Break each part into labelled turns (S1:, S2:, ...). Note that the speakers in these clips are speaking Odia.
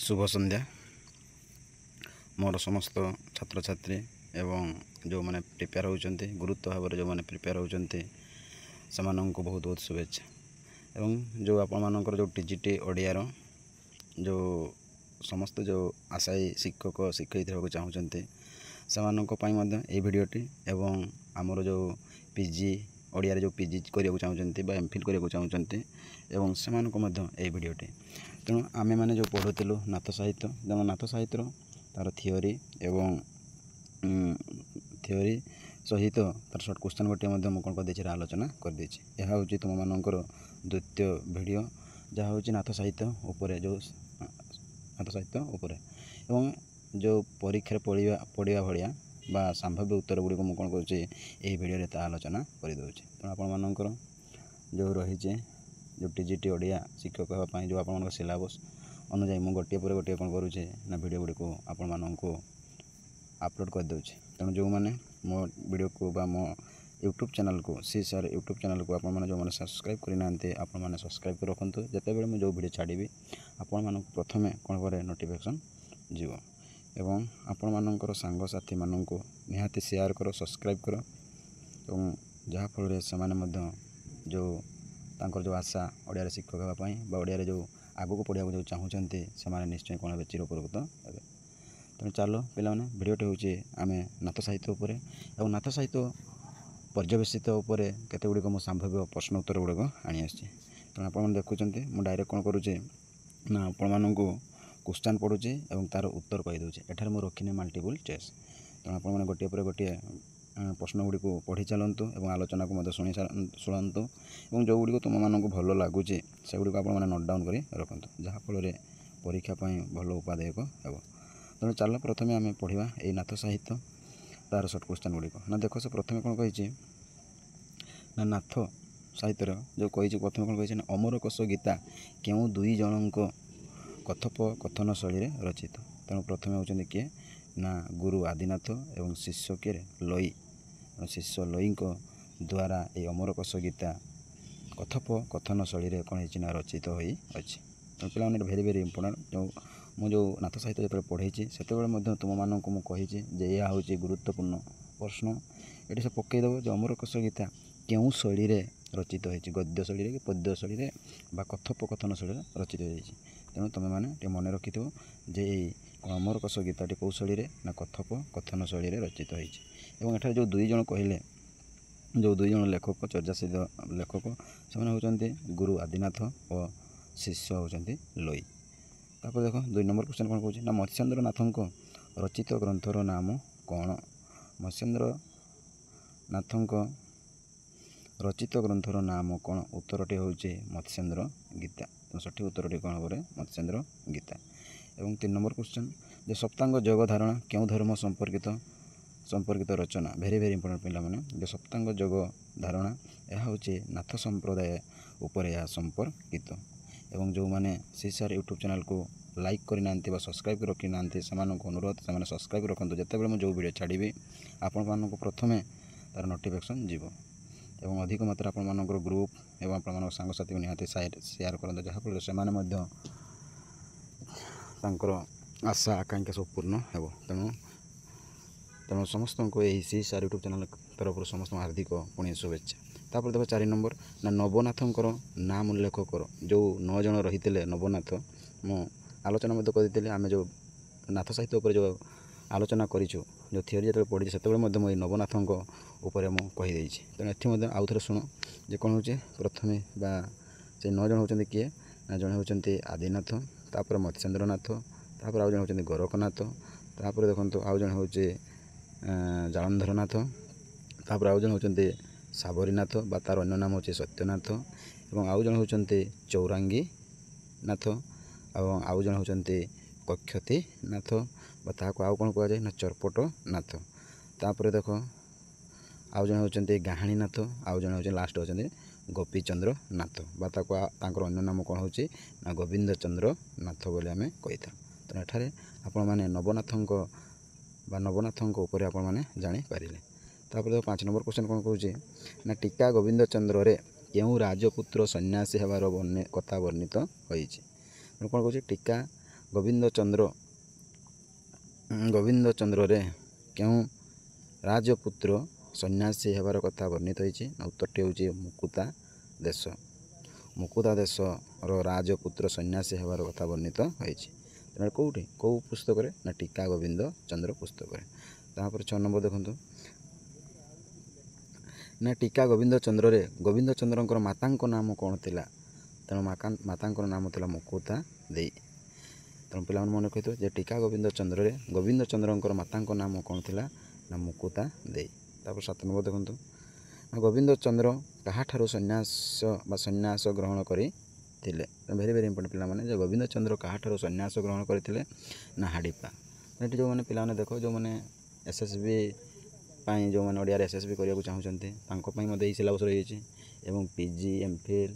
S1: शुभ संध्या मोर समस्त छात्र छात्री एवं जो मैंने प्रिपेयर होती गुरुत्व भाव में जो मैंने प्रिपेयर होती से बहुत बहुत शुभेच्छा एवं जो आपर जो टीजीटी ओडियार जो समस्त जो आशायी शिक्षक शिक्षयित्री होगा चाहते से भिडियोटी एवं आमर जो पीजी ओडिया जो पीजी करने चाहते एमफिल करने चाहते एवं से भिडियोटी तेणु आम मैंने जो पढ़ुलु नाथ साहित्य जब नाथ साहित्य तार थियोरी एवं थियोरी सहित तार सर्ट क्वेश्चन गोटे कौन कर आलोचना करदे यह हूँ तुम मानकर द्वितीय वीडियो जहाँ हूँ नाथ साहित्य उपरे जो नाथ साहित्य उपरे एवं जो परीक्षा पढ़ा भाया बा संभाव्य उत्तर गुड़ी को कौन कर आलोचना करदे तेणु आपर जो रही जो टीजीटी ओडिया शिक्षक होगापी जो आप सिलेबस अनुजाई मुझे गोटे पर गोटे कौन करुचे ना वीडियो गुड़ी को आपण मानक अपलोड करदे तेणु जो मैंने मो वीडियो को बा मो यूट्यूब चैनल को सी सर यूट्यूब चैनल को आपण जो मैंने सब्सक्राइब करना आपने सब्सक्राइब कर रखुँ जितेबाला मुझे जो वीडियो छाड़ी आपण मानक प्रथमे कौन करे नोटिफिकेशन जीव एवं आपण मानकर सांगसाथी मानक निहाती शेयर कर सब्सक्राइब कर एवं जहाँफल से जो तांकर जो आशा ओडिया शिक्षक होगापी ओडिया जो आगू को पढ़ा जो चाहते से निश्चय कौन हे चिरपकृत हे तेणु चलो पे भिडियोटी हूँ आम नाथ साहित्य उपरे और नाथ साहित्य पर्यवेसित उपरे केते गुड़िक मो संभाव्य प्रश्न उत्तर गुड़िक आनी आसी तेणु आप देखुं मुझे डायरेक्ट कौन करुचे ना आपण क्वेश्चन पढ़ुचे और तार उत्तर कहीदे एठार मुझे रखिनी मल्टीपल चॉइस तेणु आप गोटे पर गोटे प्रश्न गुड़ी को पढ़ी चलतु और आलोचना को शुणु और जो गुड़ी तुम मानक भल लगुच से गुड़ी आप नोट डाउन कर रखु जहाँफल परीक्षापी भल उपादायक हे तेणु चल प्रथम आम पढ़ा ये नाथ साहित्य तार सर्ट क्वेश्चन गुड़िक ना देख से प्रथम कौन कही ना नाथ साहित्य जो कही प्रथम कौन कही अमर कोश गीता क्यों दुई जन कथोपकथन शैली रचित तेणु प्रथम होती किए ना गुरु आदिनाथ एवं शिष्य किए लई शिष्य लई द्वारा ये अमर कोश गीता कथोपकथन शैली कौन है रचित होई अछि पे भेरी भेरी इंपोर्टाट जो मुझे नाथ साहित्य जो पढ़े से तुम मानक मुझे यह हूँ गुरुत्वपूर्ण प्रश्न ये से पकईदेव जो अमर कोश गीता क्यों शैली रचित होती गद्य शैली कि पद्य शैली कथोपकथन शैली रचित हो तेणु तुम मैंने मन रखि जे अमर कोश गीताटी कौ शैली ना कथोपकथन शैली रचित होती एठार जो दुई जन कहले जो दुई जन लेखक चर्चासिद्ध लेखक से होती गुरु आदिनाथ और शिष्य होती लई तापर देख 2 नंबर क्वेश्चन कौन कौन ना मत्स्येन्द्र नाथ रचित ग्रंथर नाम कौन मत्स्येन्द्र नाथ रचित ग्रंथर नाम कौन उत्तरटी हूँ मत्स्येन्द्र गीता तो सठिक उत्तरटी कौन करे मत्स्येन्द्र गीता एवं 3 नंबर क्वेश्चन जो सप्तांग योग धारणा क्यों धर्म संपर्कित रचना भेरी भेरी इंपोर्टेंट पिला माने जो सप्तांग योग धारणा यह हूँ नाथ संप्रदाय उपर यह संपर्कित एवं जो मैंने सी सर यूट्यूब चैनल को लाइक करना सब्सक्राइब कर रखी ना से अनुरोध से सब्सक्राइब रखुँ जितेबाला मुझे जो वीडियो छाड़ी आपण प्रथमे तार नोटिफिकेशन जीव एवं अधिक मात्रा आपण ग्रुप एवं आपण सांगसाथी को निहाती शेयर करते जहाँफल से आशा आकांक्षा सब पूर्ण हो तेणु तेणु समस्त को यही सी सर यूट्यूब चैनल तरफ समस्त हार्दिक पुणी शुभेच्छा तापर देख 4 नंबर ना नवनाथंकर नाम उल्लेख कर जो 9 जन रही नवनाथ मु आलोचना करते आम जो नाथ साहित्य उपर जो आलोचना करूँ जो थियोरी जो पढ़ी से मुझे नवनाथों उपर मुझे तेणु ये आउ थे शुण जे कौन हो प्रथमे बा से 9 जन होती किए ना जड़े होती आदिनाथ तापर मत्स्येन्द्रनाथ तापर आउ जन होती गोरखनाथ तापर देखो आउ जन हूँ जालंधरनाथ तापर आउ जन होती साबरीनाथ बा तार अन्य नाम हूँ सत्यनाथ एवं आउ जन होती चौरांगी नाथ और आउ जन होती कक्षती नाथ ताको आउ कौन कहुए ना चरपट नाथ तापर देख आउ जन होती गाहाणी नाथ आउ जन हो लास्ट होती गोपीचंद्र नाथ बा ताको अन्य नाम कौन हो ना गोविंद चंद्र नाथ बोली आम कही था तेणु एठारे आपण मैंने नवनाथों उपर आपण मैंने जानीपारे तापर 5 नंबर क्वेश्चन कौन कहे ना टीका गोविंद चंद्र रे क्यों राजपुत्र सन्यासी हबार कथा वर्णित होती कौन कहे टीका ଗୋବିନ୍ଦ ଚନ୍ଦ୍ରରେ କେଉଁ ରାଜପୁତ୍ର ସନ୍ନ୍ୟାସୀ ହେବାର କଥା ବର୍ଣ୍ଣିତ ହୋଇଛି? ଉତ୍ତରଟି ହେଉଛି ମୁକୁତା ଦେଶ। ମୁକୁତା ଦେଶର ରାଜପୁତ୍ର ସନ୍ନ୍ୟାସୀ ହେବାର କଥା ବର୍ଣ୍ଣିତ ହୋଇଛି। ତେଣୁ କେଉଁଠି କେଉଁ ପୁସ୍ତକରେ? ନା ଟୀକା ଗୋବିନ୍ଦ ଚନ୍ଦ୍ର ପୁସ୍ତକରେ। ତାପରେ 6 ନମ୍ବର ଦେଖନ୍ତୁ, ନା ଟୀକା ଗୋବିନ୍ଦ ଚନ୍ଦ୍ରରେ ଗୋବିନ୍ଦ ଚନ୍ଦ୍ରଙ୍କର ମାତାଙ୍କ ନାମ କ'ଣ ଥିଲା? ତେଣୁ ମାତାଙ୍କର ନାମ ଥିଲା ମୁକୁତା ଦେଇ। ତେଣୁ ପିଲାମାନେ ମନେ ରଖିଥିବେ ଯେ ଟୀକା ଗୋବିନ୍ଦ ଚନ୍ଦ୍ରରେ ଗୋବିନ୍ଦ ଚନ୍ଦ୍ରଙ୍କର ମାତାଙ୍କ ନାମ କ'ଣ ଥିଲା? ନା ମୁକୁତା ଦେଇ। ତାପରେ 7 ନମ୍ବର ଦେଖନ୍ତୁ, ଗୋବିନ୍ଦ ଚନ୍ଦ୍ର କାହାଠାରୁ ସନ୍ନ୍ୟାସ ଗ୍ରହଣ କରିଥିଲେ? ଭେରି ଭେରି ଇମ୍ପୋର୍ଟାଣ୍ଟ ପିଲାମାନେ, ଯେ ଗୋବିନ୍ଦ ଚନ୍ଦ୍ର କାହାଠାରୁ ସନ୍ନ୍ୟାସ ଗ୍ରହଣ କରିଥିଲେ? ନା ହାଡ଼ିପା। ଏଠି ଯେଉଁମାନେ ପିଲାମାନେ ଦେଖ, ଯେଉଁମାନେ SSB ପାଇଁ ଯେଉଁମାନେ ଓଡ଼ିଆରେ SSB କରିବାକୁ ଚାହୁଁଛନ୍ତି ତାଙ୍କ ପାଇଁ ମଧ୍ୟ ଏହି ସିଲାବସ୍ ରହିଛି। ଏବଂ PG MPhil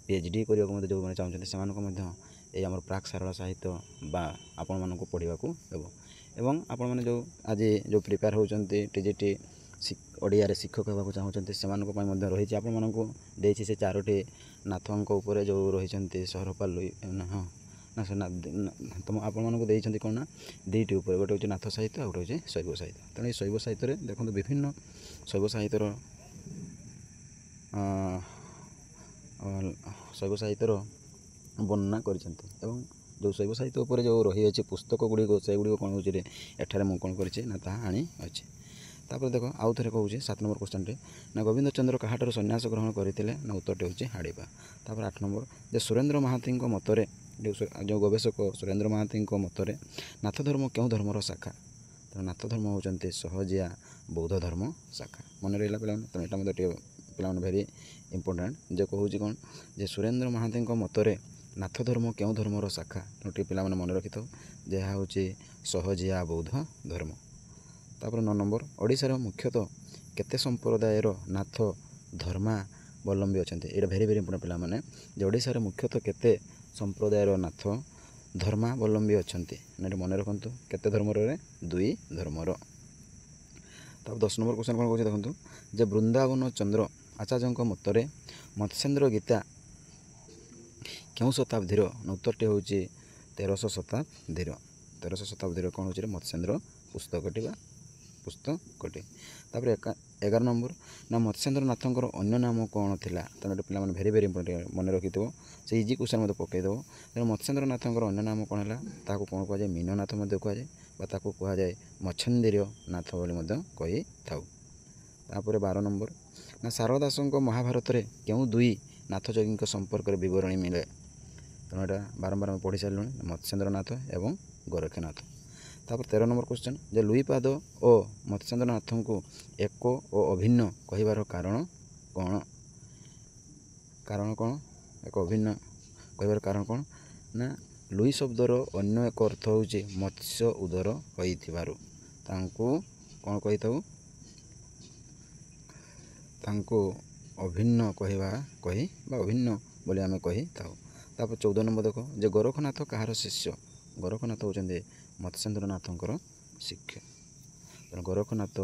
S1: PhD କରିବାକୁ ମଧ୍ୟ ଯେଉଁମାନେ ଚାହୁଁଛନ୍ତି ସେମାନଙ୍କୁ ମଧ୍ୟ ଏହି ଆମର ପ୍ରାକ୍ ସାରଳା ସାହିତ୍ୟ ବା ଆପଣମାନଙ୍କୁ ପଢ଼ିବାକୁ ହେବ। ଏବଂ ଆପଣମାନେ ଆଜି ପ୍ରିପେୟାର ହେଉଛନ୍ତି TGT ଓଡ଼ିଆରେ ଶିକ୍ଷକ ହେବାକୁ ଚାହୁଁଛନ୍ତି ସେମାନଙ୍କ ପାଇଁ ମଧ୍ୟ ରହିଛି। ଆପଣମାନଙ୍କୁ ଦେଇଛି ସେ 4ଟି ନାଥଙ୍କ ଉପରେ ଯେଉଁ ରହିଛନ୍ତି ସହରପାଲି, ଆପଣମାନଙ୍କୁ ଦେଇଛନ୍ତି କ'ଣ ନା 2ଟି ଉପରେ, ଗୋଟେ ହେଉଛି ନାଥ ସାହିତ୍ୟ ଆଉ ଗୋଟେ ହେଉଛି ଶୈବ ସାହିତ୍ୟ। ତେଣୁ ଏହି ଶୈବ ସାହିତ୍ୟରେ ଦେଖନ୍ତୁ ବିଭିନ୍ନ ଶୈବ ସାହିତ୍ୟର ବର୍ଣ୍ଣନା କରିଛନ୍ତି। ଏବଂ ଯେଉଁ ଶୈବ ସାହିତ୍ୟ ଉପରେ ଯେଉଁ ରହିଅଛି ପୁସ୍ତକ ଗୁଡ଼ିକ ସେଗୁଡ଼ିକ କ'ଣ ହେଉଛି ଏଠାରେ ମୁଁ କ'ଣ କରିଛି ନା ତାହା ଆଣିଅଛି। ତାପରେ ଦେଖ ଆଉ ଥରେ କହୁଛି 7 ନମ୍ବର କ୍ୱେଶ୍ଚନ୍ଟି, ନା ଗୋବିନ୍ଦ ଚନ୍ଦ୍ର କାହାଠାରୁ ସନ୍ନ୍ୟାସ ଗ୍ରହଣ କରିଥିଲେ? ନା ଉତ୍ତରଟି ହେଉଛି ହାଡ଼ିପା। ତାପରେ 8 ନମ୍ବର, ଯେ ସୁରେନ୍ଦ୍ର ମହାନ୍ତିଙ୍କ ମତରେ, ଯେଉଁ ଗବେଷକ ସୁରେନ୍ଦ୍ର ମହାନ୍ତିଙ୍କ ମତରେ ନାଥ ଧର୍ମ କେଉଁ ଧର୍ମର ଶାଖା? ତେଣୁ ନାଥ ଧର୍ମ ହେଉଛନ୍ତି ସହଜିଆ ବୌଦ୍ଧ ଧର୍ମ ଶାଖା। ମନେ ରହିଲା ପିଲାମାନେ? ତେଣୁ ଏଇଟା ମଧ୍ୟ ଟିକେ ପିଲାମାନେ ଭେରି ଇମ୍ପୋର୍ଟାଣ୍ଟ, ଯେ କହୁଛି କ'ଣ ଯେ ସୁରେନ୍ଦ୍ର ମହାନ୍ତିଙ୍କ ମତରେ ନାଥ ଧର୍ମ କେଉଁ ଧର୍ମର ଶାଖା? ତେଣୁ ଟିକେ ପିଲାମାନେ ମନେ ରଖିଥାଉ ଯେ ଏହା ହେଉଛି ସହଜିଆ ବୌଦ୍ଧ ଧର୍ମ। ତାପରେ 9 ନମ୍ବର, ଓଡ଼ିଶାର ମୁଖ୍ୟତଃ କେତେ ସମ୍ପ୍ରଦାୟର ନାଥ ଧର୍ମାବଲମ୍ବୀ ଅଛନ୍ତି? ଏଇଟା ଭେରି ଭେରି ଇମ୍ପୋର୍ଟାଣ୍ଟ ପିଲାମାନେ, ଯେ ଓଡ଼ିଶାରେ ମୁଖ୍ୟତଃ କେତେ ସମ୍ପ୍ରଦାୟର ନାଥ ଧର୍ମାବଲମ୍ବୀ ଅଛନ୍ତି? ଏଇଟା ମନେ ରଖନ୍ତୁ, କେତେ ଧର୍ମର? 2 ଧର୍ମର। ତାପରେ 10 ନମ୍ବର କ୍ୱେଶ୍ଚନ୍ କ'ଣ କହୁଛି ଦେଖନ୍ତୁ, ଯେ ବୃନ୍ଦାବନ ଚନ୍ଦ୍ର ଆଚାର୍ଯ୍ୟଙ୍କ ମତରେ ମତ୍ସ୍ୟେନ୍ଦ୍ର ଗୀତା କେଉଁ ଶତାବ୍ଦୀର? ଉତ୍ତରଟି ହେଉଛି 1300 ଶତାବ୍ଦୀର। 1300 ଶତାବ୍ଦୀର କ'ଣ ହେଉଛି ମତ୍ସ୍ୟେନ୍ଦ୍ର ପୁସ୍ତକଟି। ତାପରେ 11 ନମ୍ବର, ନା ମତ୍ସ୍ୟେନ୍ଦ୍ର ନାଥଙ୍କର ଅନ୍ୟ ନାମ କ'ଣ ଥିଲା? ତେଣୁ ଏଠି ପିଲାମାନେ ଭେରି ଭେରି ଇମ୍ପୋର୍ଟାଣ୍ଟ ମନେ ରଖିଥିବ, ସେ ଇଜି କ୍ୱେଶ୍ଚନ୍ ମଧ୍ୟ ପକାଇଦେବ। ତେଣୁ ମତ୍ସ୍ୟେନ୍ଦ୍ର ନାଥଙ୍କର ଅନ୍ୟ ନାମ କ'ଣ ହେଲା? ତାହାକୁ କ'ଣ କୁହାଯାଏ? ମୀନନାଥ ମଧ୍ୟ କୁହାଯାଏ ବା ତାକୁ କୁହାଯାଏ ମଚ୍ଛନ୍ଦିର ନାଥ ବୋଲି ମଧ୍ୟ କହିଥାଉ। ତାପରେ 12 ନମ୍ବର, ନା ଶାରଳା ଦାସଙ୍କ ମହାଭାରତରେ କେଉଁ 2 ନାଥଯୋଗୀଙ୍କ ସମ୍ପର୍କରେ ବିବରଣୀ ମିଳେ? ତେଣୁ ଏଇଟା ବାରମ୍ବାର ଆମେ ପଢ଼ି ସାରିଲୁଣି, ମତ୍ସ୍ୟେନ୍ଦ୍ରନାଥ ଏବଂ ଗୋରକ୍ଷନାଥ। ତାପରେ 13 ନମ୍ବର କ୍ୱେଶ୍ଚନ୍, ଯେ ଲୁଇପାଦ ଓ ମତ୍ସ୍ୟେନ୍ଦ୍ରନାଥଙ୍କୁ ଏକ ଓ ଅଭିନ୍ନ କହିବାର କାରଣ କ'ଣ? ଏକ ଅଭିନ୍ନ କହିବାର କାରଣ କ'ଣ? ନା ଲୁଇ ଶବ୍ଦର ଅନ୍ୟ ଏକ ଅର୍ଥ ହେଉଛି ମତ୍ସ୍ୟ ଉଦର ହୋଇଥିବାରୁ ତାଙ୍କୁ କ'ଣ କହିଥାଉ? ତାଙ୍କୁ ଅଭିନ୍ନ ବା ଅଭିନ୍ନ ବୋଲି ଆମେ କହିଥାଉ। ତାପରେ 14 ନମ୍ବର ଦେଖ, ଯେ ଗୋରଖନାଥ କାହାର ଶିଷ୍ୟ? ଗୋରଖନାଥ ହେଉଛନ୍ତି ମତ୍ସ୍ୟେନ୍ଦ୍ରନାଥଙ୍କର ଶିଷ୍ୟ। ତେଣୁ ଗୋରଖନାଥ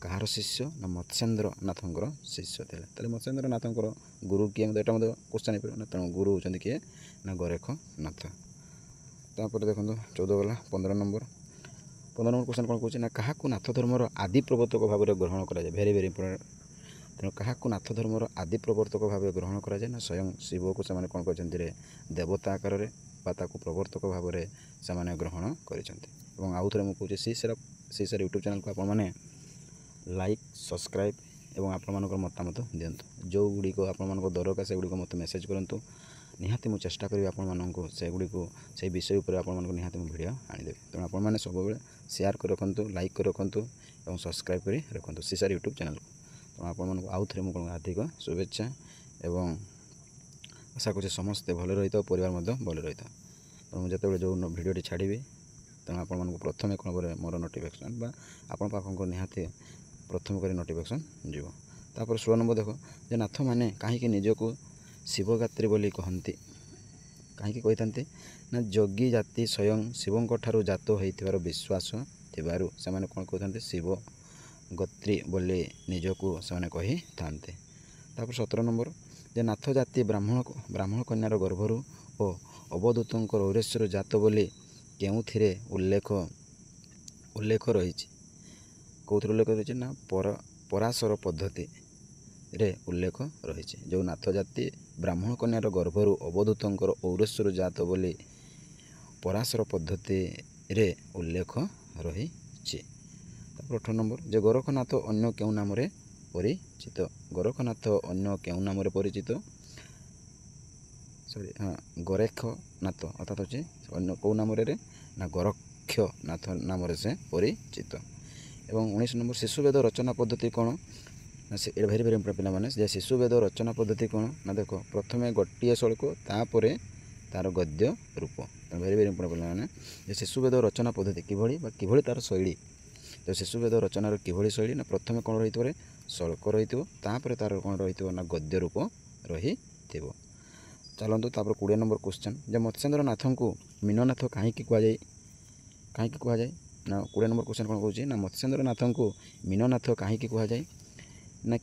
S1: କାହାର ଶିଷ୍ୟ? ନା ମତ୍ସ୍ୟେନ୍ଦ୍ରନାଥଙ୍କର ଶିଷ୍ୟ ଥିଲେ। ତାହେଲେ ମତ୍ସ୍ୟେନ୍ଦ୍ରନାଥଙ୍କର ଗୁରୁ କିଏ? ଏଇଟା ମଧ୍ୟ କ୍ୱେଶ୍ଚନ୍ ହେଇପାରିବ ନା। ତେଣୁ ଗୁରୁ ହେଉଛନ୍ତି କିଏ? ନା ଗୋରଖନାଥ। ତାପରେ ଦେଖନ୍ତୁ 14 ଗଲା। 15 ନମ୍ବର କ୍ୱେଶ୍ଚନ୍ କ'ଣ କହୁଛି? ନା କାହାକୁ ନାଥ ଧର୍ମର ଆଦି ପ୍ରବର୍ତ୍ତକ ଭାବରେ ଗ୍ରହଣ କରାଯାଏ? Very very important. ତେଣୁ କାହାକୁ ନାଥ ଧର୍ମର ଆଦି ପ୍ରବର୍ତ୍ତକ ଭାବେ ଗ୍ରହଣ କରାଯାଏ? ନା ସ୍ୱୟଂ ଶିବକୁ ସେମାନେ କ'ଣ କରିଛନ୍ତି ଦେବତା ଆକାରରେ ବା ତାକୁ ପ୍ରବର୍ତ୍ତକ ଭାବରେ ସେମାନେ ଗ୍ରହଣ କରିଛନ୍ତି। ଏବଂ ଆଉ ଥରେ ମୁଁ କହୁଛି, ଶ୍ରୀ ୟୁଟ୍ୟୁବ୍ ଚ୍ୟାନେଲ୍କୁ ଆପଣମାନେ ଲାଇକ୍, ସବସ୍କ୍ରାଇବ୍ ଏବଂ ଆପଣମାନଙ୍କର ମତାମତ ଦିଅନ୍ତୁ। ଯେଉଁଗୁଡ଼ିକ ଆପଣମାନଙ୍କ ଦରକାର ସେଗୁଡ଼ିକ ମୋତେ ମେସେଜ୍ କରନ୍ତୁ। ନିହାତି ମୁଁ ଚେଷ୍ଟା କରିବି ଆପଣମାନଙ୍କୁ ସେଇ ବିଷୟ ଉପରେ ଆପଣମାନଙ୍କୁ ନିହାତି ମୁଁ ଭିଡ଼ିଓ ଆଣିଦେବି। ତେଣୁ ଆପଣମାନେ ସବୁବେଳେ ସେୟାର କରି ରଖନ୍ତୁ, ଲାଇକ୍ କରି ରଖନ୍ତୁ ଏବଂ ସବସ୍କ୍ରାଇବ୍ କରି ରଖନ୍ତୁ ଶ୍ରୀ ୟୁଟ୍ୟୁବ୍ ଚ୍ୟାନେଲ୍କୁ। ତେଣୁ ଆପଣମାନଙ୍କୁ ଆଉ ଥରେ ମୁଁ ହାର୍ଦ୍ଦିକ ଶୁଭେଚ୍ଛା ଏବଂ ଆଶା କରୁଛି ସମସ୍ତେ ଭଲରେ ରହିଥାଉ, ପରିବାର ମଧ୍ୟ ଭଲରେ ରହିଥାଉ। ତେଣୁ ମୁଁ ଯେତେବେଳେ ଯେଉଁ ଭିଡ଼ିଓଟି ଛାଡ଼ିବି ତେଣୁ ଆପଣମାନଙ୍କୁ ପ୍ରଥମେ କ'ଣ କରେ ମୋର ନୋଟିଫିକେସନ୍ ବା ଆପଣ ପାଖକୁ ନିହାତି ପ୍ରଥମେ କରି ନୋଟିଫିକେସନ୍ ଯିବ। ତାପରେ 16 ନମ୍ବର ଦେଖ, ଯେ ନାଥମାନେ କାହିଁକି ନିଜକୁ ଶିବଗାତ୍ରୀ ବୋଲି କହନ୍ତି? କାହିଁକି କହିଥାନ୍ତି? ନା ଯୋଗୀ ଜାତି ସ୍ୱୟଂ ଶିବଙ୍କ ଠାରୁ ଜାତ ହୋଇଥିବାର ବିଶ୍ୱାସ ଥିବାରୁ ସେମାନେ କ'ଣ କହୁଥାନ୍ତି? ଶିବଗୋତ୍ରୀ ବୋଲି ନିଜକୁ ସେମାନେ କହିଥାନ୍ତି। ତାପରେ 17 ନମ୍ବର, ଯେ ନାଥ ଜାତି ବ୍ରାହ୍ମଣ କନ୍ୟାର ଗର୍ଭରୁ ଓ ଅବଧୂତଙ୍କ ଔରେସ୍ୟରୁ ଜାତ ବୋଲି କେଉଁଥିରେ ଉଲ୍ଲେଖ ରହିଛି? କେଉଁଥିରେ ଉଲ୍ଲେଖ ରହିଛି ନା ପରାଶର ପଦ୍ଧତିରେ ଉଲ୍ଲେଖ ରହିଛି। ଯେଉଁ ନାଥ ଜାତି ବ୍ରାହ୍ମଣ କନ୍ୟାର ଗର୍ଭରୁ ଅବଧୂତଙ୍କର ଔରସ୍ୟରୁ ଜାତ ବୋଲି ପରାଶର ପଦ୍ଧତିରେ ଉଲ୍ଲେଖ ରହିଛି। ତାପରେ 18 ନମ୍ବର ଯେ ଗୋରଖନାଥ ଅନ୍ୟ କେଉଁ ନାମରେ ପରିଚିତ? ଗୋରଖନାଥ ଅନ୍ୟ କେଉଁ ନାମରେ ପରିଚିତ? ଗୋରଖନାଥ ଅର୍ଥାତ୍ ହେଉଛି ଅନ୍ୟ କେଉଁ ନାମରେ ନା ଗୋରକ୍ଷନାଥ ନାମରେ ସେ ପରିଚିତ। ଏବଂ 19 ନମ୍ବର ଶିଶୁବେଦ ରଚନା ପଦ୍ଧତି କ'ଣ? ନା ଏଇଟା ଭେରି ଭେରି ଇମ୍ପୋର୍ଟାଣ୍ଟ ପିଲାମାନେ। ଯେ ଶିଶୁବେଦ ରଚନା ପଦ୍ଧତି କ'ଣ? ନା ଦେଖ ପ୍ରଥମେ ଗୋଟିଏ ଶ୍ଳୋକ ତାପରେ ତା'ର ଗଦ୍ୟ ରୂପ। ଭେରି ଭେରି ଇମ୍ପୋର୍ଟାଣ୍ଟ ପିଲାମାନେ। ଯେ ଶିଶୁବେଦ ରଚନା ପଦ୍ଧତି କିଭଳି ବା କିଭଳି ତା'ର ଶୈଳୀ। ତ ଶିଶୁବେଦ ରଚନାର କିଭଳି ଶୈଳୀ ନା ପ୍ରଥମେ କ'ଣ ରହିଥିବ? ଶ୍ଳୋକ ରହିଥିବ, ତାପରେ ତା'ର କ'ଣ ରହିଥିବ ନା ଗଦ୍ୟ ରୂପ ରହିଥିବ। ଚାଲନ୍ତୁ ତାପରେ 20 ନମ୍ବର କ୍ୱେଶ୍ଚନ୍ ଯେ ମତ୍ସ୍ୟେନ୍ଦ୍ର ନାଥଙ୍କୁ ମୀନନାଥ କାହିଁକି କୁହାଯାଏ? ନା 20 ନମ୍ବର କ୍ୱେଶ୍ଚନ୍ କ'ଣ କହୁଛି ନା ମତ୍ସ୍ୟେନ୍ଦ୍ର ନାଥଙ୍କୁ ମୀନନାଥ କାହିଁକି କୁହାଯାଏ? ନା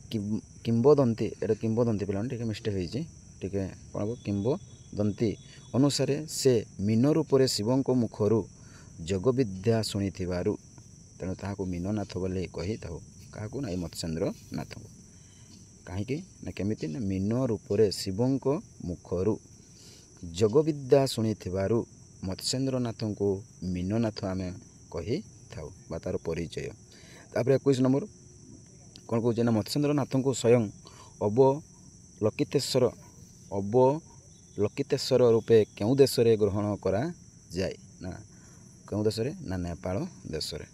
S1: କିମ୍ବଦନ୍ତୀ, ଏଇଟା କିମ୍ବଦନ୍ତୀ ପିଲାମାନେ ଟିକେ ମିଷ୍ଟେକ୍ ହେଇଛି, ଟିକେ କ'ଣ ହେବ କିମ୍ବଦନ୍ତୀ ଅନୁସାରେ ସେ ମୀନ ରୂପରେ ଶିବଙ୍କ ମୁଖରୁ ଯୋଗବିଦ୍ୟା ଶୁଣିଥିବାରୁ ତେଣୁ ତାହାକୁ ମୀନନାଥ ବୋଲି କହିଥାଉ। କାହାକୁ? ନା ଏଇ ମତ୍ସ୍ୟେନ୍ଦ୍ର ନାଥଙ୍କୁ। କାହିଁକି? ନା କେମିତି? ନା ମୀନ ରୂପରେ ଶିବଙ୍କ ମୁଖରୁ ଯୋଗବିଦ୍ୟା ଶୁଣିଥିବାରୁ ମତ୍ସ୍ୟେନ୍ଦ୍ର ନାଥଙ୍କୁ ମୀନନାଥ ଆମେ କହିଥାଉ ବା ତା'ର ପରିଚୟ। ତାପରେ 21 ନମ୍ବର କ'ଣ କହୁଛି ନା ମତ୍ସ୍ୟେନ୍ଦ୍ର ନାଥଙ୍କୁ ସ୍ୱୟଂ ଅବଲୋକିତେଶ୍ୱର ରୂପେ କେଉଁ ଦେଶରେ ଗ୍ରହଣ କରାଯାଏ? ନା କେଉଁ ଦେଶରେ? ନା ନେପାଳ ଦେଶରେ।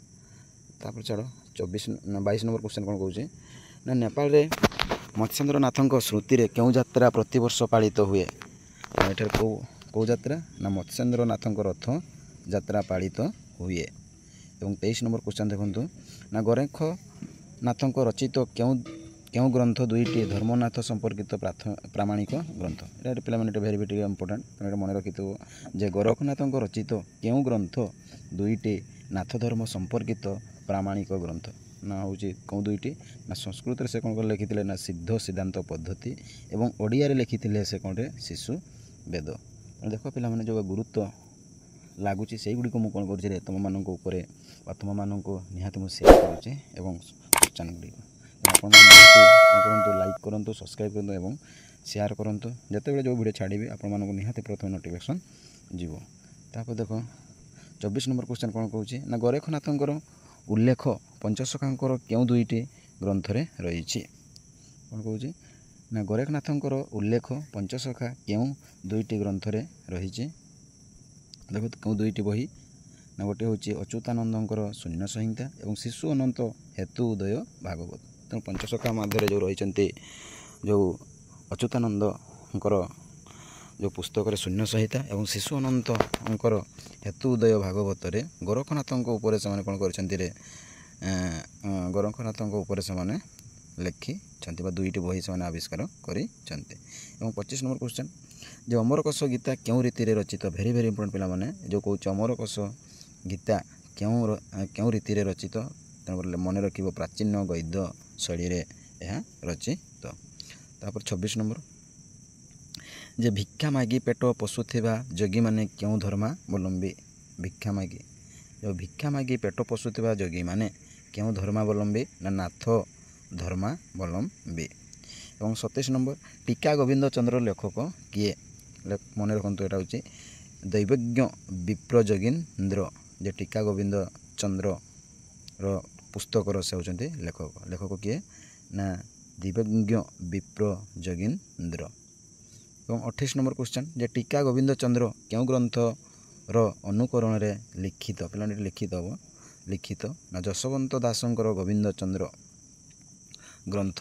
S1: ତାପରେ ଛାଡ଼ 22 ନମ୍ବର କ୍ୱେଶ୍ଚନ୍ କ'ଣ କହୁଛି ନା ନେପାଳରେ ମତ୍ସ୍ୟେନ୍ଦ୍ର ନାଥଙ୍କ ସ୍ମୃତିରେ କେଉଁ ଯାତ୍ରା ପ୍ରତିବର୍ଷ ପାଳିତ ହୁଏ? ଏଠାରେ କେଉଁ ଯାତ୍ରା? ନା ମତ୍ସ୍ୟେନ୍ଦ୍ର ନାଥଙ୍କ ରଥ ଯାତ୍ରା ପାଳିତ ହୁଏ। ଏବଂ 23 ନମ୍ବର କ୍ୱେଶ୍ଚନ୍ ଦେଖନ୍ତୁ ନା ଗୋରଖନାଥଙ୍କ ରଚିତ କେଉଁ ଗ୍ରନ୍ଥ ଦୁଇଟି ଧର୍ମନାଥ ସମ୍ପର୍କିତ ପ୍ରାମାଣିକ ଗ୍ରନ୍ଥ? ଏଇଟା ପିଲାମାନେ ଏଇଟା ଭେରି ଭେରି ଇମ୍ପୋର୍ଟାଣ୍ଟ, ତୁମେ ଏଇଟା ମନେ ରଖିଥିବ ଯେ ଗୋରଖନାଥଙ୍କ ରଚିତ କେଉଁ ଗ୍ରନ୍ଥ ଦୁଇଟି ନାଥ ଧର୍ମ ସମ୍ପର୍କିତ ପ୍ରାମାଣିକ ଗ୍ରନ୍ଥ? ନା ହେଉଛି କେଉଁ ଦୁଇଟି? ନା ସଂସ୍କୃତରେ ସେ କ'ଣ କରି ଲେଖିଥିଲେ ନା ସିଦ୍ଧ ସିଦ୍ଧାନ୍ତ ପଦ୍ଧତି ଏବଂ ଓଡ଼ିଆରେ ଲେଖିଥିଲେ ସେ କ'ଣଟେ ଶିଶୁବେଦ। ଦେଖ ପିଲାମାନେ ଯେଉଁ ଗୁରୁତ୍ୱ ଲାଗୁଛି ସେଇଗୁଡ଼ିକ ମୁଁ କ'ଣ କରୁଛି ରେ ତୁମମାନଙ୍କ ଉପରେ ବା ତୁମମାନଙ୍କୁ ନିହାତି ମୁଁ ସେୟାର କରୁଛି ଏବଂ କ୍ୱେଶ୍ଚନ୍ ଗୁଡ଼ିକ ଆପଣମାନେ ନିହାତି କ'ଣ କରନ୍ତୁ ଲାଇକ୍ କରନ୍ତୁ, ସବସ୍କ୍ରାଇବ୍ କରନ୍ତୁ ଏବଂ ସେୟାର କରନ୍ତୁ। ଯେତେବେଳେ ଯେଉଁ ଭିଡ଼ିଓ ଛାଡ଼ିବି ଆପଣମାନଙ୍କୁ ନିହାତି ପ୍ରଥମେ ନୋଟିଫିକେସନ୍ ଯିବ। ତାପରେ ଦେଖ 24 ନମ୍ବର କ୍ୱେଶ୍ଚନ୍ କ'ଣ କହୁଛି ନା ଗୋରଖନାଥଙ୍କର ଉଲ୍ଲେଖ ପଞ୍ଚସଖାଙ୍କର କେଉଁ ଦୁଇଟି ଗ୍ରନ୍ଥରେ ରହିଛି? କ'ଣ କହୁଛି ନା ଗୋରଖନାଥଙ୍କର ଉଲ୍ଲେଖ ପଞ୍ଚସଖା କେଉଁ ଦୁଇଟି ଗ୍ରନ୍ଥରେ ରହିଛି? ଦେଖ କେଉଁ ଦୁଇଟି ବହି? ନା ଗୋଟିଏ ହେଉଛି ଅଚ୍ୟୁତାନନ୍ଦଙ୍କର ଶୂନ୍ୟ ସଂହିତା ଏବଂ ଶିଶୁ ଅନନ୍ତ ହେତୁ ଉଦୟ ଭାଗବତ। ତେଣୁ ପଞ୍ଚସଖା ମଧ୍ୟରେ ଯେଉଁ ରହିଛନ୍ତି ଯେଉଁ ଅଚ୍ୟୁତାନନ୍ଦଙ୍କର ଯେଉଁ ପୁସ୍ତକରେ ଶୂନ୍ୟ ସଂହିତା ଏବଂ ଶିଶୁ ଅନନ୍ତଙ୍କର ହେତୁ ଉଦୟ ଭାଗବତରେ ଗୋରଖନାଥଙ୍କ ଉପରେ ସେମାନେ କ'ଣ କରିଛନ୍ତି ରେ ଗୋରଖନାଥଙ୍କ ଉପରେ ସେମାନେ ଲେଖିଛନ୍ତି ବା ଦୁଇଟି ବହି ସେମାନେ ଆବିଷ୍କାର କରିଛନ୍ତି। ଏବଂ 25 ନମ୍ବର କ୍ୱେଶ୍ଚନ୍ ଯେ ଅମରକୋଷ ଗୀତା କେଉଁ ରୀତିରେ ରଚିତ? ଭେରି ଭେରି ଇମ୍ପୋର୍ଟାଣ୍ଟ ପିଲାମାନେ। ଯେଉଁ କହୁଛି ଅମରକୋଷ ଗୀତା କେଉଁ ରୀତିରେ ରଚିତ? ତେଣୁ ମନେ ରଖିବ ପ୍ରାଚୀନ ଗଦ୍ୟ ଶୈଳୀରେ ଏହା ରଚିତ। ତାପରେ 26 ନମ୍ବର ଯେ ଭିକ୍ଷା ମାଗି ପେଟ ପୋଷୁଥିବା ଯୋଗୀମାନେ କେଉଁ ଧର୍ମାବଲମ୍ବୀ? ଭିକ୍ଷା ମାଗି ପେଟ ପୋଷୁଥିବା ଯୋଗୀମାନେ କେଉଁ ଧର୍ମାବଲମ୍ବୀ? ନା ନାଥ ଧର୍ମାବଲମ୍ବୀ। ଏବଂ 27 ନମ୍ବର ଟୀକା ଗୋବିନ୍ଦ ଚନ୍ଦ୍ର ଲେଖକ କିଏ? ମନେ ରଖନ୍ତୁ ଏଇଟା ହେଉଛି ଦୈବଜ୍ଞ ବିପ୍ର ଯୋଗୀନ୍ଦ୍ର। ଯେ ଟୀକା ଗୋବିନ୍ଦ ଚନ୍ଦ୍ରର ପୁସ୍ତକର ସେ ହେଉଛନ୍ତି ଲେଖକ କିଏ? ନା ଦୈବଜ୍ଞ ବିପ୍ର ଯୋଗୀନ୍ଦ୍ର। ଏବଂ 28 ନମ୍ବର କ୍ୱେଶ୍ଚନ୍ ଯେ ଟୀକା ଗୋବିନ୍ଦ ଚନ୍ଦ୍ର କେଉଁ ଗ୍ରନ୍ଥର ଅନୁକରଣରେ ଲିଖିତ? ପିଲାମାନେ ଲିଖିତ ନା ଯଶୋବନ୍ତ ଦାସଙ୍କର ଗୋବିନ୍ଦ ଚନ୍ଦ୍ର ଗ୍ରନ୍ଥ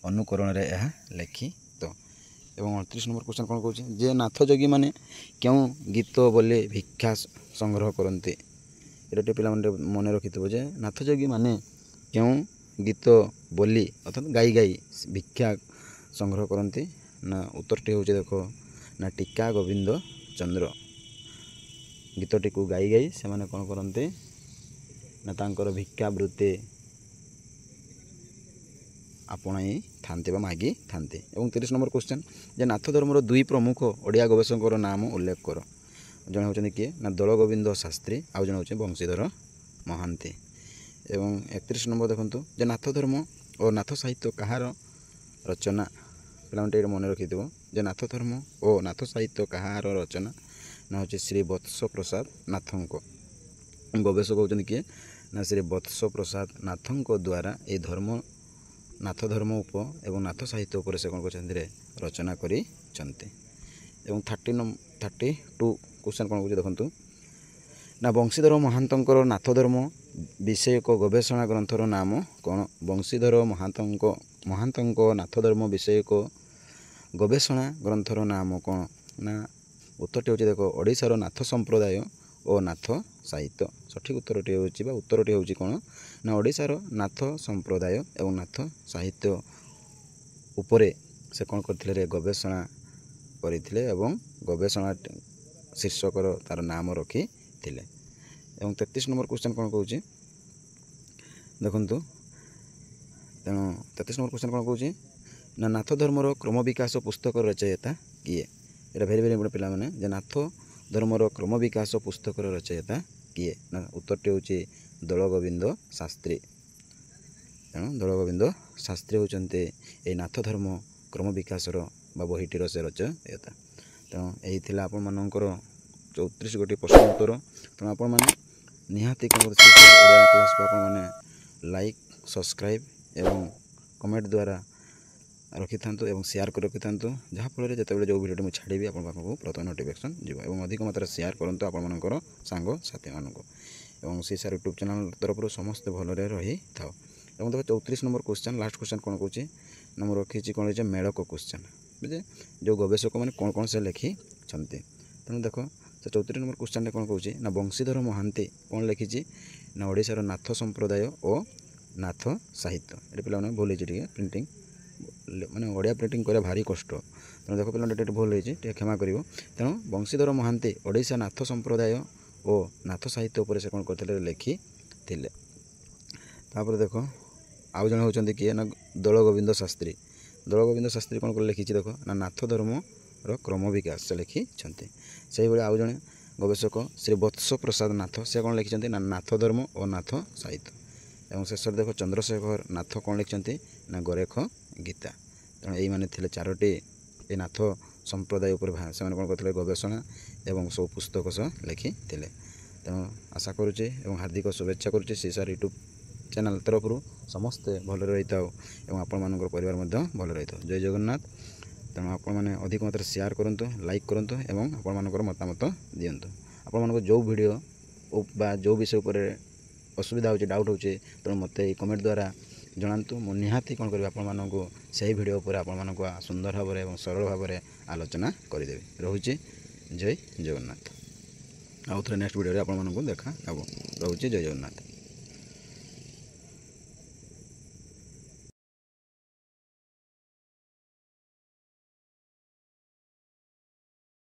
S1: ଅନୁକରଣରେ ଏହା ଲିଖିତ। ଏବଂ 29 ନମ୍ବର କ୍ୱେଶ୍ଚନ୍ କ'ଣ କହୁଛି ଯେ ନାଥ ଯୋଗୀମାନେ କେଉଁ ଗୀତ ବୋଲି ଭିକ୍ଷା ସଂଗ୍ରହ କରନ୍ତି? ଏଇଟା ଟିକେ ପିଲାମାନେ ମନେ ରଖିଥିବ ଯେ ନାଥ ଯୋଗୀମାନେ କେଉଁ ଗୀତ ବୋଲି ଅର୍ଥାତ୍ ଗାଇ ଭିକ୍ଷା ସଂଗ୍ରହ କରନ୍ତି? ନା ଉତ୍ତରଟି ହେଉଛି ଦେଖ ନା ଟୀକା ଗୋବିନ୍ଦ ଚନ୍ଦ୍ର ଗୀତଟିକୁ ଗାଇ ସେମାନେ କ'ଣ କରନ୍ତି ନା ତାଙ୍କର ଭିକ୍ଷାବୃତ୍ତି ଆପଣାଇଥାନ୍ତି ବା ମାଗିଥାନ୍ତି। ଏବଂ 30 ନମ୍ବର କ୍ୱେଶ୍ଚନ୍ ଯେ ନାଥ ଧର୍ମର ଦୁଇ ପ୍ରମୁଖ ଓଡ଼ିଆ ଗବେଷକଙ୍କର ନାମ ଉଲ୍ଲେଖ କର। ଜଣେ ହେଉଛନ୍ତି କିଏ ନା ଦୋଳଗୋବିନ୍ଦ ଶାସ୍ତ୍ରୀ, ଆଉ ଜଣେ ହେଉଛି ବଂଶୀଧର ମହାନ୍ତି। ଏବଂ 31 ନମ୍ବର ଦେଖନ୍ତୁ ଯେ ନାଥ ଧର୍ମ ଓ ନାଥ ସାହିତ୍ୟ କାହାର ରଚନା। ପିଲାମାନେ ଟିକେ ମନେ ରଖିଥିବ ଯେ ନାଥ ଧର୍ମ ଓ ନାଥ ସାହିତ୍ୟ କାହାର ରଚନା ନା ହେଉଛି ଶ୍ରୀ ବତ୍ସ ପ୍ରସାଦ ନାଥଙ୍କ। ଗବେଷକ ହେଉଛନ୍ତି କିଏ ନା ଶ୍ରୀ ବତ୍ସ ପ୍ରସାଦ ନାଥଙ୍କ ଦ୍ୱାରା ଏହି ନାଥ ଧର୍ମ ଏବଂ ନାଥ ସାହିତ୍ୟ ଉପରେ ସେ କ'ଣ କରିଛନ୍ତି ରଚନା କରିଛନ୍ତି। ଏବଂ 32 କ୍ୱେଶ୍ଚନ୍ କ'ଣ କହୁଛି ଦେଖନ୍ତୁ ନା ବଂଶୀଧର ମହାନ୍ତଙ୍କର ନାଥ ଧର୍ମ ବିଷୟକ ଗବେଷଣା ଗ୍ରନ୍ଥର ନାମ କ'ଣ? ବଂଶୀଧର ମହାନ୍ତଙ୍କ ନାଥ ଧର୍ମ ବିଷୟକ ଗବେଷଣା ଗ୍ରନ୍ଥର ନାମ କ'ଣ? ନା ଉତ୍ତରଟି ହେଉଛି ଦେଖ ଓଡ଼ିଶାର ନାଥ ସମ୍ପ୍ରଦାୟ ଓ ନାଥ ସାହିତ୍ୟ। ସଠିକ୍ ଉତ୍ତରଟି ହେଉଛି କ'ଣ ନା ଓଡ଼ିଶାର ନାଥ ସମ୍ପ୍ରଦାୟ ଏବଂ ନାଥ ସାହିତ୍ୟ ଉପରେ ସେ କ'ଣ କରିଥିଲେ ଗବେଷଣା କରିଥିଲେ ଏବଂ ଗବେଷଣା ଶୀର୍ଷକର ତା'ର ନାମ ରଖିଥିଲେ। ଏବଂ 33 ନମ୍ବର କ୍ୱେଶ୍ଚନ୍ କ'ଣ କହୁଛି ଦେଖନ୍ତୁ। ତେଣୁ 33 ନମ୍ବର କ୍ୱେଶ୍ଚନ୍ କ'ଣ କହୁଛି ନା ନାଥ ଧର୍ମର କ୍ରମ ବିକାଶ ପୁସ୍ତକର ରଚୟିତା କିଏ? ଏଇଟା ଭେରି ଇମ୍ପୋର୍ଟାଣ୍ଟ ପିଲାମାନେ ଯେ ନାଥ ଧର୍ମର କ୍ରମ ବିକାଶ ପୁସ୍ତକର ରଚୟିତା କିଏ? ନା ଉତ୍ତରଟି ହେଉଛି ଦୋଳଗୋବିନ୍ଦ ଶାସ୍ତ୍ରୀ। ତେଣୁ ଦୋଳଗୋବିନ୍ଦ ଶାସ୍ତ୍ରୀ ହେଉଛନ୍ତି ଏହି ନାଥ ଧର୍ମ କ୍ରମ ବିକାଶର ବା ବହିଟିର ସେ ରଚୟିତା। ତେଣୁ ଏହି ଥିଲା ଆପଣମାନଙ୍କର 34 ଗୋଟି ପ୍ରଶ୍ନ ଉତ୍ତର। ତେଣୁ ଆପଣମାନେ ନିହାତି କ'ଣ ଓଡ଼ିଆ କ୍ଲାସ୍କୁ ଆପଣମାନେ ଲାଇକ୍, ସବସ୍କ୍ରାଇବ୍ ଏବଂ କମେଣ୍ଟ ଦ୍ୱାରା ରଖିଥାନ୍ତୁ ଏବଂ ସେୟାର କରି ରଖିଥାନ୍ତୁ, ଯାହାଫଳରେ ଯେତେବେଳେ ଯେଉଁ ଭିଡ଼ିଓଟି ମୁଁ ଛାଡ଼ିବି ଆପଣଙ୍କ ପାଖକୁ ପ୍ରଥମେ ନୋଟିଫିକେସନ୍ ଯିବ। ଏବଂ ଅଧିକ ମାତ୍ରାରେ ସେୟାର କରନ୍ତୁ ଆପଣମାନଙ୍କର ସାଙ୍ଗସାଥିମାନଙ୍କୁ। ଏବଂ CSR ୟୁଟ୍ୟୁବ୍ ଚ୍ୟାନେଲ୍ ତରଫରୁ ସମସ୍ତେ ଭଲରେ ରହିଥାଉ। ଏବଂ ଦେଖ 34 ନମ୍ବର କ୍ୱେଶ୍ଚନ୍ ଲାଷ୍ଟ କ୍ୱେଶ୍ଚନ୍ କ'ଣ କହୁଛି ନା ମୁଁ ରଖିଛି କ'ଣ ହେଇଛି ମେଳକ କ୍ୱେଶ୍ଚନ୍, ବୁଝେ ଯେଉଁ ଗବେଷକମାନେ କ'ଣ ସେ ଲେଖିଛନ୍ତି। ତେଣୁ ଦେଖ ସେ 34 ନମ୍ବର କ୍ୱେଶ୍ଚନ୍ରେ କ'ଣ କହୁଛି ନା ବଂଶୀଧର ମହାନ୍ତି କ'ଣ ଲେଖିଛି ନା ଓଡ଼ିଶାର ନାଥ ସମ୍ପ୍ରଦାୟ ଓ ନାଥ ସାହିତ୍ୟ। ଏଠି ପିଲାମାନେ ଭୁଲ ହେଇଛି ଟିକେ ପ୍ରିଣ୍ଟିଂ, ମାନେ ଓଡ଼ିଆ ପ୍ରିଣ୍ଟିଂ କରିବା ଭାରି କଷ୍ଟ। ତେଣୁ ଦେଖ ପିଲାମାନେ ଟିକେ ଭୁଲ ହେଇଛି, ଟିକେ କ୍ଷମା କରିବ। ତେଣୁ ବଂଶୀଧର ମହାନ୍ତି ଓଡ଼ିଶା ନାଥ ସମ୍ପ୍ରଦାୟ ଓ ନାଥ ସାହିତ୍ୟ ଉପରେ ସେ କ'ଣ କରିଥିଲେ ଲେଖିଥିଲେ। ତାପରେ ଦେଖ ଆଉ ଜଣେ ହେଉଛନ୍ତି କିଏ ନା ଦୋଳଗୋବିନ୍ଦ ଶାସ୍ତ୍ରୀ। ଦୋଳଗୋବିନ୍ଦ ଶାସ୍ତ୍ରୀ କ'ଣ କରି ଲେଖିଛି ଦେଖ ନା ନାଥ ଧର୍ମର କ୍ରମ ବିକାଶ ସେ ଲେଖିଛନ୍ତି। ସେହିଭଳି ଆଉ ଜଣେ ଗବେଷକ ଶ୍ରୀ ବତ୍ସ ପ୍ରସାଦ ନାଥ ସେ କ'ଣ ଲେଖିଛନ୍ତି ନା ନାଥ ଧର୍ମ ଓ ନାଥ ସାହିତ୍ୟ। ଏବଂ ଶେଷରେ ଦେଖ ଚନ୍ଦ୍ରଶେଖର ନାଥ କ'ଣ ଲେଖିଛନ୍ତି ନା ଗୋରେଖ ଗୀତା। ତେଣୁ ଏଇମାନେ ଥିଲେ 4ଟି ଏ ନାଥ ସମ୍ପ୍ରଦାୟ ଉପରେ ସେମାନେ କ'ଣ କରିଥିଲେ ଗବେଷଣା ଏବଂ ସବୁ ପୁସ୍ତକ ସହ ଲେଖିଥିଲେ। ତେଣୁ ଆଶା କରୁଛି ଏବଂ ହାର୍ଦ୍ଦିକ ଶୁଭେଚ୍ଛା କରୁଛି CSR ୟୁଟ୍ୟୁବ୍ ଚ୍ୟାନେଲ୍ ତରଫରୁ ସମସ୍ତେ ଭଲରେ ରହିଥାଉ ଏବଂ ଆପଣମାନଙ୍କର ପରିବାର ମଧ୍ୟ ଭଲରେ ରହିଥାଉ। ଜୟ ଜଗନ୍ନାଥ। ତେଣୁ ଆପଣମାନେ ଅଧିକ ମାତ୍ରାରେ ସେୟାର କରନ୍ତୁ, ଲାଇକ୍ କରନ୍ତୁ ଏବଂ ଆପଣମାନଙ୍କର ମତାମତ ଦିଅନ୍ତୁ। ଆପଣମାନଙ୍କ ଯେଉଁ ଭିଡ଼ିଓ ବା ଯେଉଁ ବିଷୟ ଉପରେ ଅସୁବିଧା ହେଉଛି, ଡାଉଟ୍ ହେଉଛି, ତେଣୁ ମୋତେ ଏଇ କମେଣ୍ଟ ଦ୍ୱାରା ଜଣାନ୍ତୁ। ମୁଁ ନିହାତି କ'ଣ କରିବି ଆପଣମାନଙ୍କୁ ସେହି ଭିଡ଼ିଓ ଉପରେ ଆପଣମାନଙ୍କୁ ସୁନ୍ଦର ଭାବରେ ଏବଂ ସରଳ ଭାବରେ ଆଲୋଚନା କରିଦେବି। ରହୁଛି ଜୟ ଜଗନ୍ନାଥ। ଆଉ ଥରେ ନେକ୍ସଟ ଭିଡ଼ିଓରେ ଆପଣମାନଙ୍କୁ ଦେଖା ହେବ। ରହୁଛି ଜୟ ଜଗନ୍ନାଥ।